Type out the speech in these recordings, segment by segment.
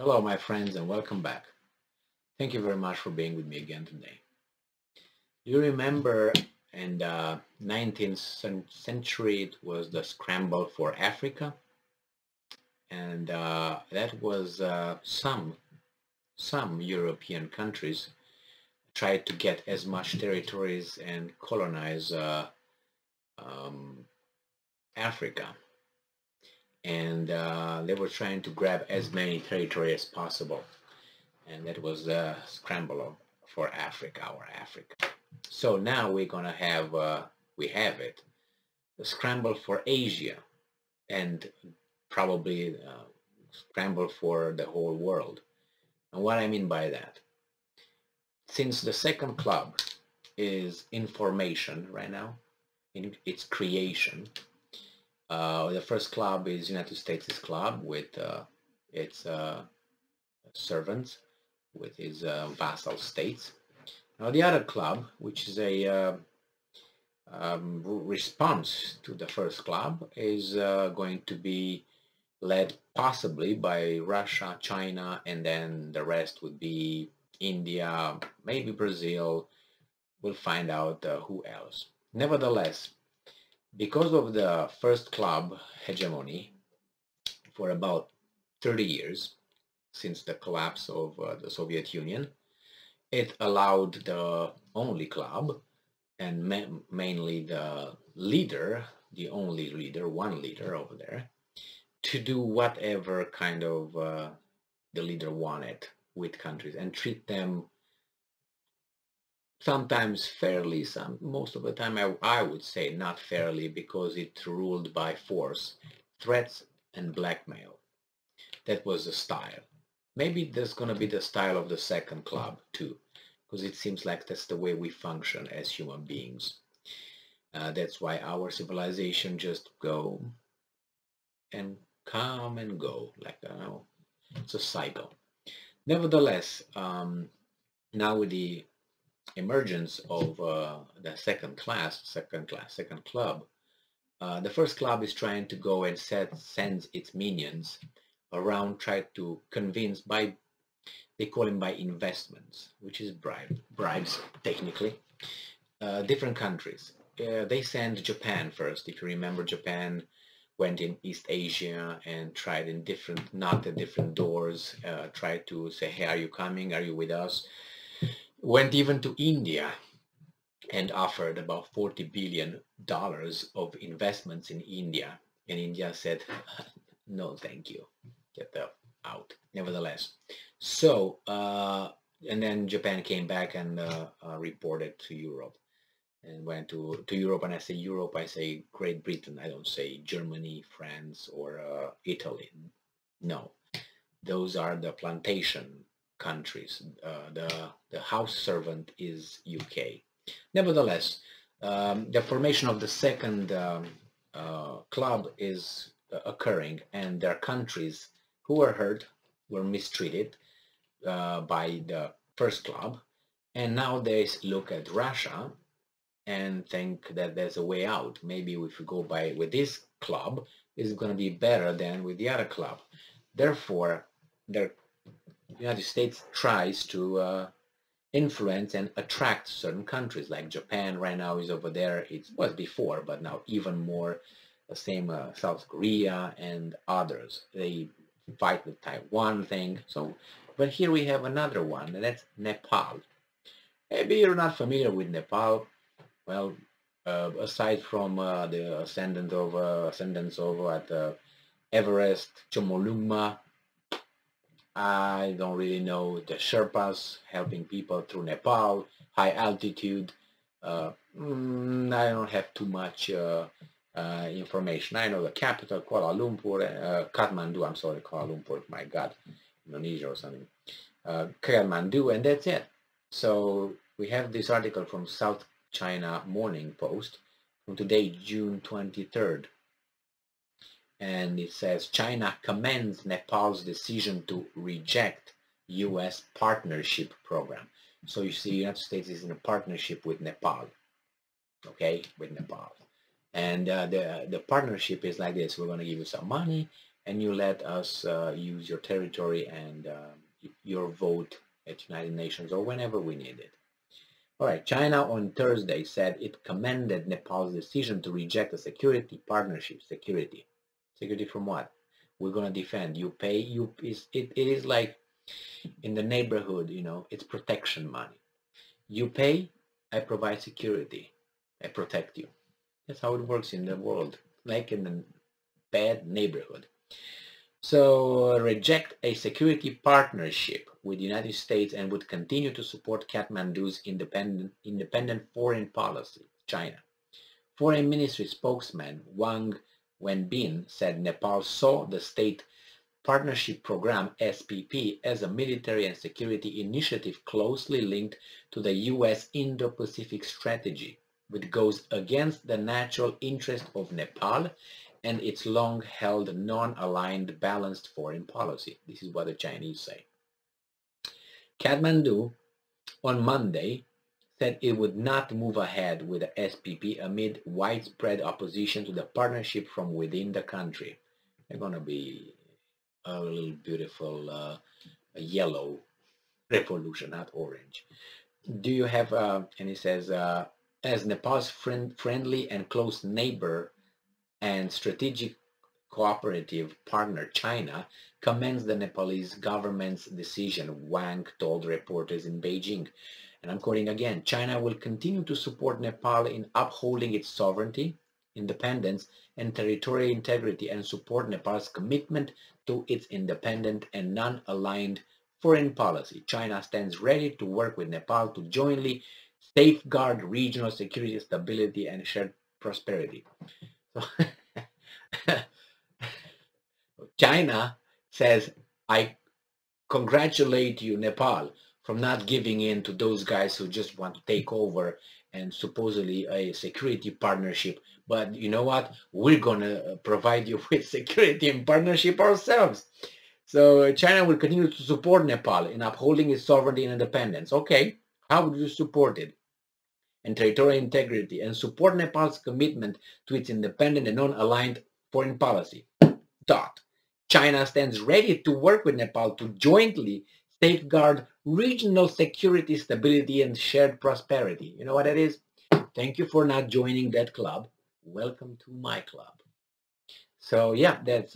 Hello, my friends, and welcome back. Thank you very much for being with me again today. You remember in the 19th century, it was the scramble for Africa, and that was some European countries tried to get as much territories and colonize um, Africa, and they were trying to grab as many territory as possible. And that was the scramble for Africa or Africa. So now we're gonna have we have it, the scramble for Asia, and probably scramble for the whole world. And what I mean by that, since the second club is information right now in its creation, the first club is United States club with its servants, with his vassal states. Now the other club, which is a response to the first club, is going to be led possibly by Russia, China, and then the rest would be India, maybe Brazil. We'll find out who else. Nevertheless, because of the first club hegemony for about 30 years, since the collapse of the Soviet Union, it allowed the only club and mainly the leader, the only leader, one leader over there, to do whatever kind of the leader wanted with countries and treat them sometimes fairly, most of the time I would say not fairly, because it ruled by force, threats and blackmail. That was the style. Maybe that's going to be the style of the second club too, because it seems like that's the way we function as human beings. That's why our civilization just go and come and go, like it's a cycle. Nevertheless, now with the emergence of the second club, the first club is trying to go and sends its minions around, try to convince by, they call them by investments, which is bribes technically, different countries. They send Japan first. If you remember, Japan went in East Asia and tried in different, knocked at different doors, tried to say, hey, are you coming? Are you with us? Went even to India and offered about $40 billion of investments in India. And India said, no, thank you. Get the out. Nevertheless. So, and then Japan came back and reported to Europe and went to Europe. And I say Europe, I say Great Britain. I don't say Germany, France, or Italy. No, those are the plantation countries. The house servant is UK. Nevertheless, the formation of the second club is occurring, and there are countries who were hurt, were mistreated by the first club, and now they look at Russia and think that there's a way out. Maybe if we go by with this club, it's going to be better than with the other club. Therefore, the United States tries to influence and attract certain countries, like Japan right now is over there. It was before, but now even more. The same South Korea and others. They fight the Taiwan thing. So, but here we have another one, and that's Nepal. Maybe you're not familiar with Nepal. Well, aside from the ascendants over at Everest, Chomolungma, I don't really know the Sherpas helping people through Nepal, high altitude. I don't have too much information. I know the capital, Kuala Lumpur, Kathmandu, I'm sorry, Kuala Lumpur, my God, Indonesia or something. Kathmandu, and that's it. So we have this article from South China Morning Post from today, June 23rd. And it says, China commends Nepal's decision to reject U.S. partnership program. So you see, the United States is in a partnership with Nepal, okay, with Nepal. And the partnership is like this. We're going to give you some money, and you let us use your territory and your vote at United Nations or whenever we need it. All right, China on Thursday said it commended Nepal's decision to reject a security partnership. Security. Security from what? We're going to defend. You pay, it is like in the neighborhood, it's protection money. You pay, I provide security. I protect you. That's how it works in the world, like in the bad neighborhood. So reject a security partnership with the United States and would continue to support Kathmandu's independent foreign policy, China. Foreign Ministry spokesman Wang Wenbin said Nepal saw the State Partnership Program, SPP, as a military and security initiative closely linked to the U.S. Indo-Pacific strategy, which goes against the natural interest of Nepal and its long-held non-aligned balanced foreign policy. This is what the Chinese say. Kathmandu on Monday said it would not move ahead with the SPP amid widespread opposition to the partnership from within the country. They're going to be a little beautiful a yellow revolution, not orange. Do you have, and he says, as Nepal's friendly and close neighbor and strategic cooperative partner China commends the Nepalese government's decision, Wang told reporters in Beijing. And I'm quoting again, China will continue to support Nepal in upholding its sovereignty, independence, and territorial integrity and support Nepal's commitment to its independent and non-aligned foreign policy. China stands ready to work with Nepal to jointly safeguard regional security, stability, and shared prosperity. So China says, I congratulate you, Nepal, from not giving in to those guys who just want to take over and supposedly a security partnership. But you know what? We're going to provide you with security and partnership ourselves. So China will continue to support Nepal in upholding its sovereignty and independence. Okay, how would you support it? And territorial integrity and support Nepal's commitment to its independent and non-aligned foreign policy. China stands ready to work with Nepal to jointly safeguard regional security, stability, and shared prosperity. You know what that is? Thank you for not joining that club. Welcome to my club. So yeah, that's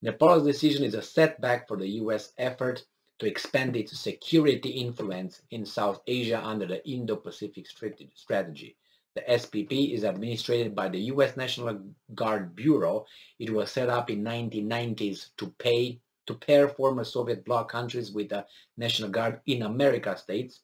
Nepal's decision is a setback for the U.S. effort to expand its security influence in South Asia under the Indo-Pacific strategy. The SPP is administered by the U.S. National Guard Bureau. It was set up in 1990s to pair former Soviet bloc countries with the National Guard in American states,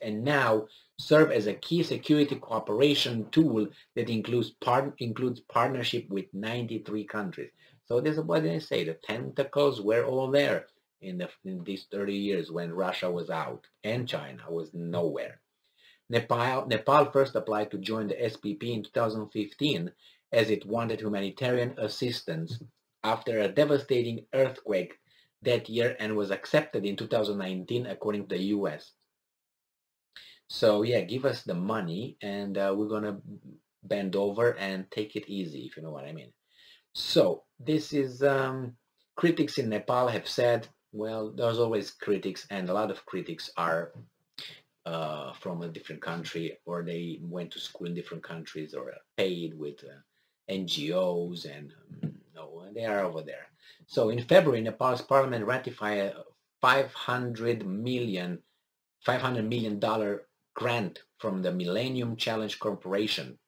and now serve as a key security cooperation tool that includes partnership with 93 countries. So this is what they say. The tentacles were all there in these 30 years when Russia was out and China was nowhere. Nepal first applied to join the SPP in 2015 as it wanted humanitarian assistance after a devastating earthquake that year and was accepted in 2019 according to the US. So yeah, give us the money and we're going to bend over and take it easy, if you know what I mean. So this is, critics in Nepal have said, well, there's always critics, and a lot of critics are from a different country, or they went to school in different countries, or paid with NGOs, and no, they are over there. So in February, Nepal's parliament ratified a $500 million grant from the Millennium Challenge Corporation,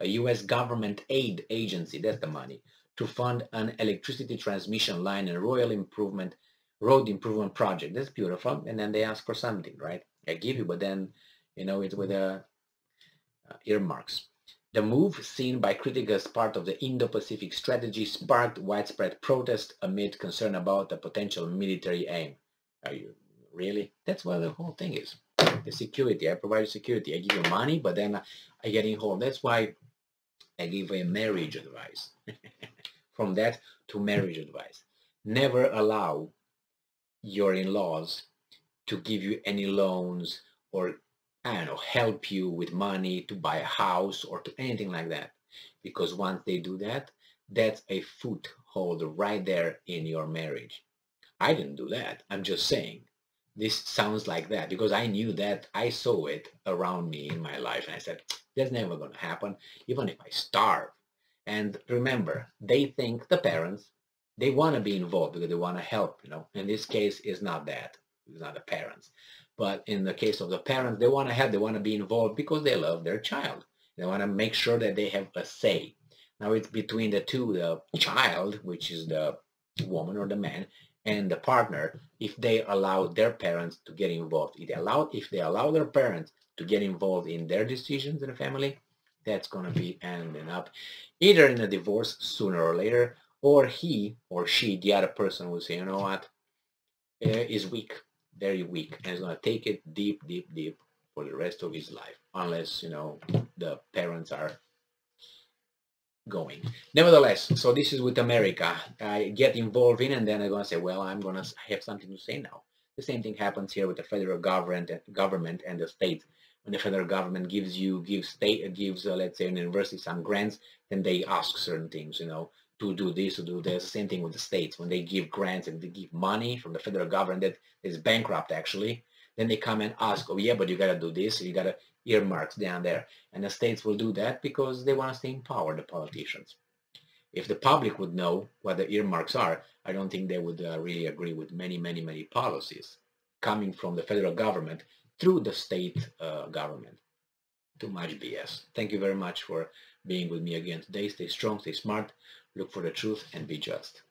a U.S. government aid agency, that's the money, to fund an electricity transmission line and road improvement project. That's beautiful. And then they ask for something, right? I give you, but then, it's with earmarks. The move, seen by critics as part of the Indo-Pacific strategy, sparked widespread protest amid concern about the potential military aim. Are you really? That's what the whole thing is. The security. I provide security. I give you money, but then I get in home. That's why I give a marriage advice. From that to marriage advice. Never allow your in-laws to give you any loans or, I don't know, help you with money to buy a house or to anything like that. Because once they do that, That's a foothold right there in your marriage. I didn't do that. I'm just saying. This sounds like that because I knew that. I saw it around me in my life, and I said, that's never going to happen, even if I starve. And remember, they think, the parents, they want to be involved because they want to help. In this case, it's not that. It's not the parents. But in the case of the parents, they want to help. They want to be involved because they love their child. They want to make sure that they have a say. Now it's between the two, the child, which is the woman or the man, and the partner, if they allow their parents to get involved. If they allow their parents to get involved in their decisions in the family, that's going to be ending up either in a divorce sooner or later, or he or she, the other person, will say, you know what, is weak, very weak, and is going to take it deep, deep, deep for the rest of his life, unless, the parents are going. Nevertheless, so this is with America. I get involved in, and then I'm going to say, well, I'm going to have something to say now. The same thing happens here with the federal government and the state. When the federal government gives let's say an university some grants, then they ask certain things, to do this, to do this. Same thing with the states. When they give grants and they give money from the federal government that is bankrupt actually, then they come and ask, oh yeah, but you got to do this, you got to earmarks down there. And the states will do that because they want to stay in power, the politicians. If the public would know what the earmarks are, I don't think they would really agree with many, many, many policies coming from the federal government through the state government. Too much BS. Thank you very much for being with me again today. Stay strong, stay smart, look for the truth, and be just.